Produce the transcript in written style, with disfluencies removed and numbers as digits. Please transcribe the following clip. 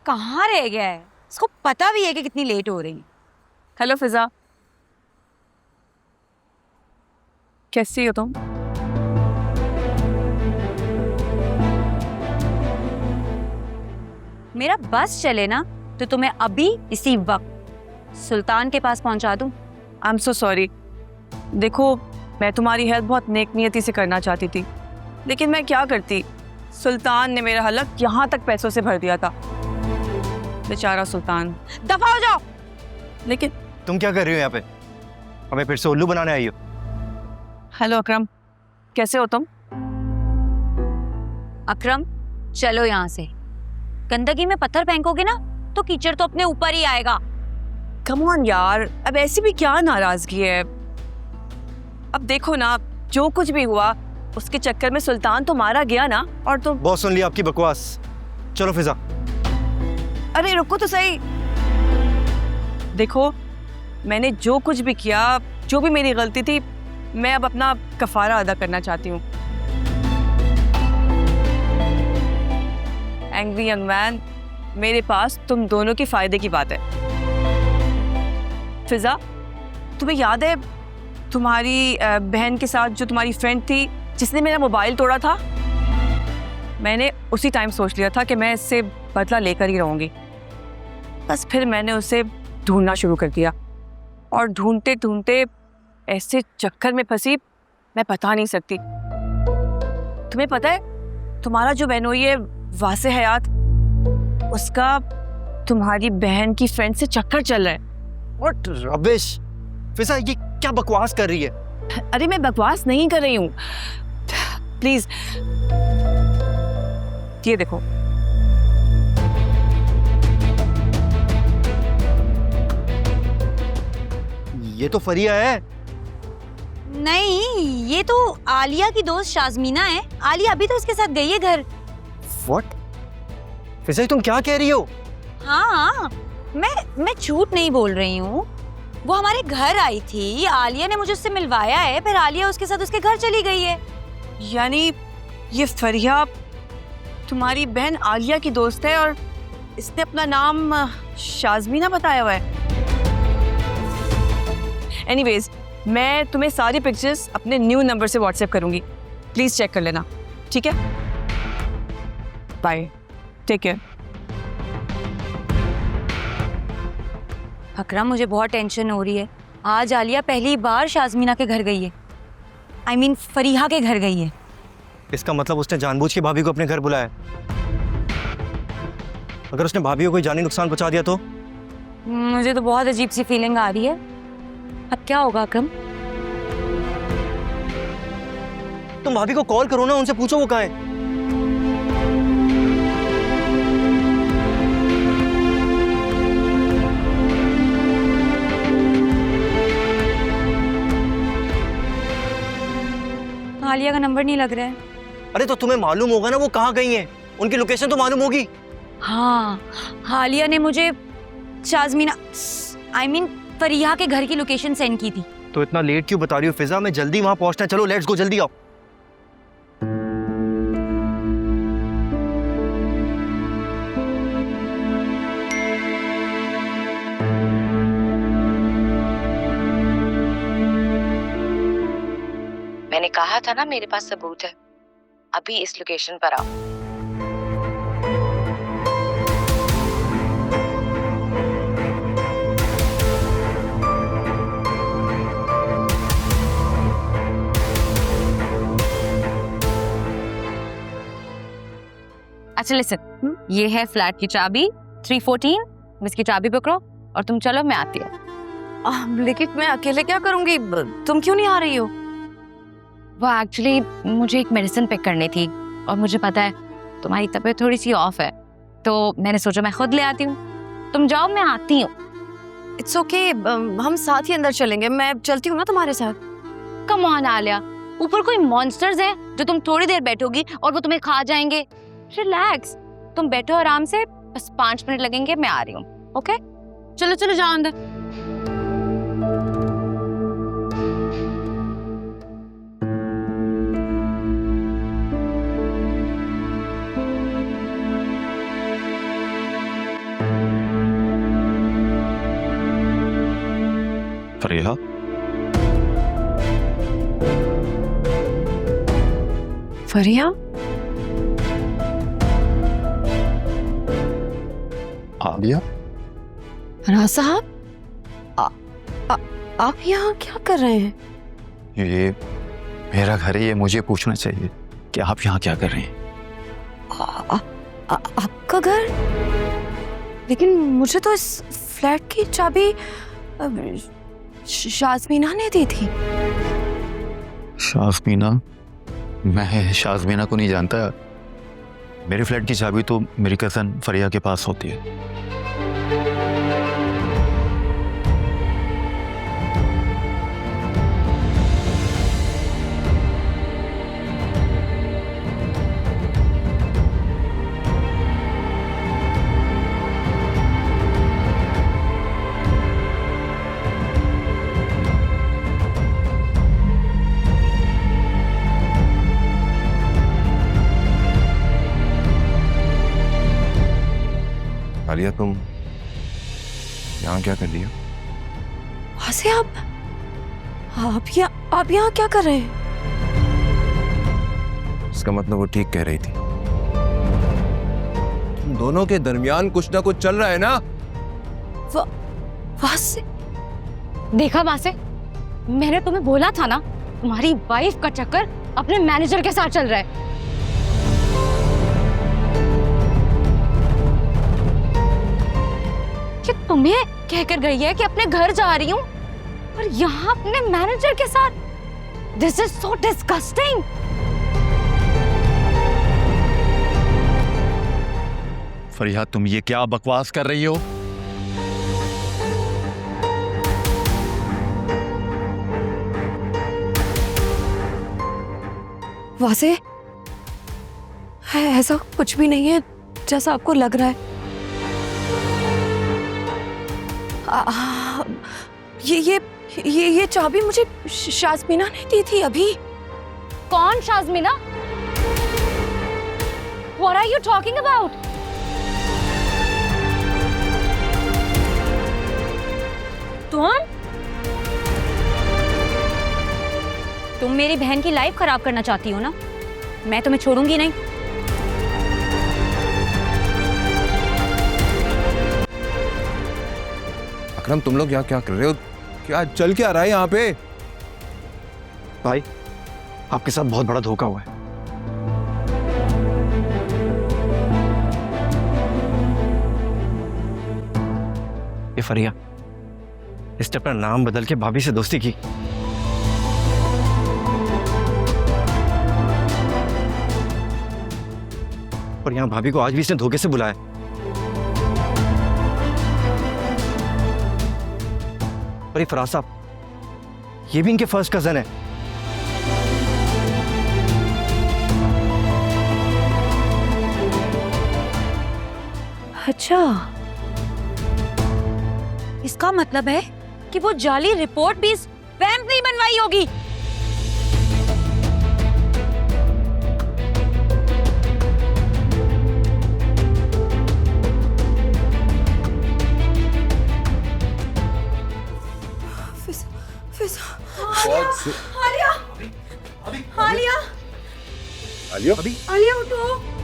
कहाँ रह गया है? इसको पता भी है कि कितनी लेट हो रही है। हेलो फिजा, कैसी हो तुम? मेरा बस चले ना तो तुम्हें अभी इसी वक्त सुल्तान के पास पहुंचा दूं। I am so sorry. देखो, मैं तुम्हारी हेल्प बहुत नेक नियति से करना चाहती थी, लेकिन मैं क्या करती, सुल्तान ने मेरा हलक यहाँ तक पैसों से भर दिया था। बेचारा सुल्तान। दफा हो जाओ। लेकिन तुम क्या कर रही हो यहाँ पे? हमें फिर से उल्लू बनाने आई हो? हेलो अकरम, कैसे हो तुम? अकरम, चलो यहाँ से। गंदगी में पत्थर फेंकोगे ना तो कीचड़ तो अपने ऊपर ही आएगा। कम ऑन यार, अब ऐसी भी क्या नाराजगी है? अब देखो ना, जो कुछ भी हुआ उसके चक्कर में सुल्तान तो मारा गया ना, और तुम। बहुत सुन लिया आपकी बकवास, चलो फिजा। अरे रुको तो सही। देखो, मैंने जो कुछ भी किया, जो भी मेरी गलती थी, मैं अब अपना कफारा अदा करना चाहती हूँ। एंग्री यंग मैन, मेरे पास तुम दोनों के फायदे की बात है। फिजा, तुम्हें याद है तुम्हारी बहन के साथ जो तुम्हारी फ्रेंड थी जिसने मेरा मोबाइल तोड़ा था? मैंने उसी टाइम सोच लिया था कि मैं इससे बदला लेकर ही रहूंगी। बस फिर मैंने उसे ढूंढना शुरू कर दिया, और ढूंढते ढूंढते ऐसे चक्कर में फंसी मैं बता नहीं सकती। तुम्हें पता है, तुम्हारा जो बहनोई है वासे हयात, उसका तुम्हारी बहन की फ्रेंड से चक्कर चल रहा है। What rubbish! फिजा, ये क्या बकवास कर रही है? अरे मैं बकवास नहीं कर रही हूँ, प्लीज ये देखो। ये तो फरिया है। नहीं, ये तो आलिया की दोस्त शाज़मीना है। आलिया अभी तो उसके साथ गई है घर। व्हाट? फिजा, तुम क्या कह रही हो? हाँ, मैं झूठ नहीं बोल रही हूँ। वो हमारे घर आई थी, आलिया ने मुझे उससे मिलवाया है, फिर आलिया उसके साथ उसके घर चली गई है। यानी ये फरिया तुम्हारी बहन आलिया की दोस्त है, और इसने अपना नाम शाज़मीना बताया हुआ है। एनीवेज, मैं तुम्हें सारी पिक्चर्स अपने न्यू नंबर से व्हाट्सएप करूंगी, प्लीज चेक कर लेना, ठीक है? Bye, take care. अकरम, मुझे बहुत टेंशन हो रही है। आज आलिया पहली बार शाज़मीना के घर गई है। I mean, फरीहा के घर गई है। इसका मतलब उसने जानबूझ के भाभी को अपने घर बुलाया। अगर उसने भाभी को कोई जानी नुकसान पहुंचा दिया तो? मुझे तो बहुत अजीब सी फीलिंग आ रही है। अब क्या होगा अकरम? तुम भाभी को कॉल करो ना, उनसे पूछो वो कहाँ है। आलिया का नंबर नहीं लग रहा है। अरे तो तुम्हें मालूम होगा ना वो कहाँ गई हैं, उनकी लोकेशन तो मालूम होगी। हाँ, आलिया ने मुझे शाज़मीना फरीहा के घर की लोकेशन सेंड की थी। तो इतना लेट क्यों बता रही हो फिजा? मैं जल्दी वहां पहुंचना है, चलो लेट्स गो, जल्दी आओ। मैंने कहा था ना, मेरे पास सबूत है। अभी इस लोकेशन पर आओ। अच्छा लिसन, ये है फ्लैट की चाबी 314। इसकी चाबी पकड़ो और तुम चलो, मैं आती हूँ। लेकिन मैं अकेले क्या करूंगी? तुम क्यों नहीं आ रही हो? वो एक्चुअली मुझे एक मेडिसिन पिक करनी थी, और मुझे पता है तुम्हारी तबीयत थोड़ी सी ऑफ है, तो मैंने सोचा मैं खुद ले आती हूँ। तुम जाओ, मैं आती हूँ। इट्स ओके, हम साथ ही अंदर चलेंगे। मैं चलती हूँ ना तुम्हारे साथ। कम ऑन आलिया, ऊपर कोई मॉन्स्टर्स हैं जो तुम थोड़ी देर बैठोगी और वो तुम्हें खा जाएंगे। रिलैक्स, तुम बैठो आराम से, बस 5 मिनट लगेंगे, मैं आ रही हूँ। ओके, चलो चलो जाओ अंदर। फरिया, फरिया, आलिया, राज साहब, आप यहाँ क्या कर रहे हैं? ये मेरा घर है, ये मुझे पूछना चाहिए कि आप यहाँ क्या कर रही हैं? आपका घर? लेकिन मुझे तो इस फ्लैट की चाबी शाज़मीना ने दी थी। शाज़मीना? मैं शाज़मीना को नहीं जानता। मेरे फ्लैट की चाबी तो मेरी कज़न फरिया के पास होती है। आलिया, तुम यहाँ क्या कर रही हो? वहाँ से आप यहाँ क्या कर रहे हैं? इसका मतलब वो ठीक कह रही थी। तुम दोनों के दरमियान कुछ ना कुछ चल रहा है ना? वहाँ से देखा वासे, मैंने तुम्हें बोला था ना, तुम्हारी वाइफ का चक्कर अपने मैनेजर के साथ चल रहा है। कि तुम्हें कहकर गई है कि अपने घर जा रही हूँ और यहाँ अपने मैनेजर के साथ। This is so disgusting. Faria, तुम ये क्या बकवास कर रही हो? वासे, ऐसा कुछ भी नहीं है जैसा आपको लग रहा है। ये चाबी मुझे शाज़मीना ने दी थी अभी। कौन शाज़मीना? What are you talking about? तुम मेरी बहन की लाइफ खराब करना चाहती हो ना? मैं तुम्हें छोड़ूंगी नहीं। अकरम, तुम लोग यहाँ क्या कर रहे हो? क्या चल क्या रहा है यहाँ पे? भाई, आपके साथ बहुत बड़ा धोखा हुआ है। ये फरिया, इसने अपना नाम बदल के भाभी से दोस्ती की। और यहाँ भाभी को आज भी इसने धोखे से बुलाया। और ये फराज साहब, ये भी इनके फर्स्ट कजन है। अच्छा, इसका मतलब है कि वो जाली रिपोर्ट भी इस वैम्प नहीं बनवाई होगी। आलिया, आलिया उठो।